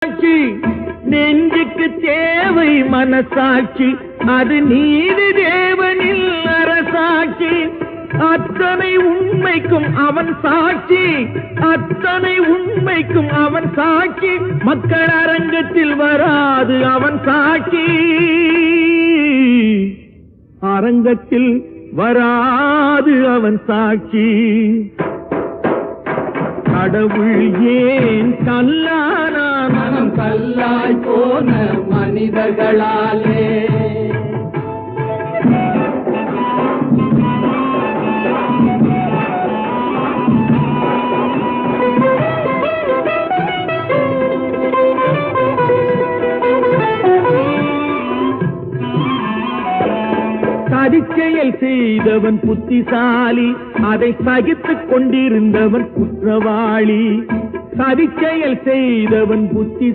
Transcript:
சாட்சி நெஞ்சுக்கு தேவை மனசாட்சி, அது நீதி தேவனில் அரசாட்சி. அத்தனை உண்மைக்கும் அவன் சாட்சி, அத்தனை உண்மைக்கும் அவன் சாட்சி. மக்கள் அரங்கத்தில் வராது அவன் சாட்சி, அரங்கத்தில் வராது அவன் சாட்சி. கடவுள் ஏன் கல்லானான், மனம் கல்லாய் போன மனிதர்களாலே. சதிச்செயல் செய்தவன் புத்திசாலி, அதை சகித்துக் கொண்டிருந்தவன் குற்றவாளி. சதிச்செயல் செய்தவன் புத்தி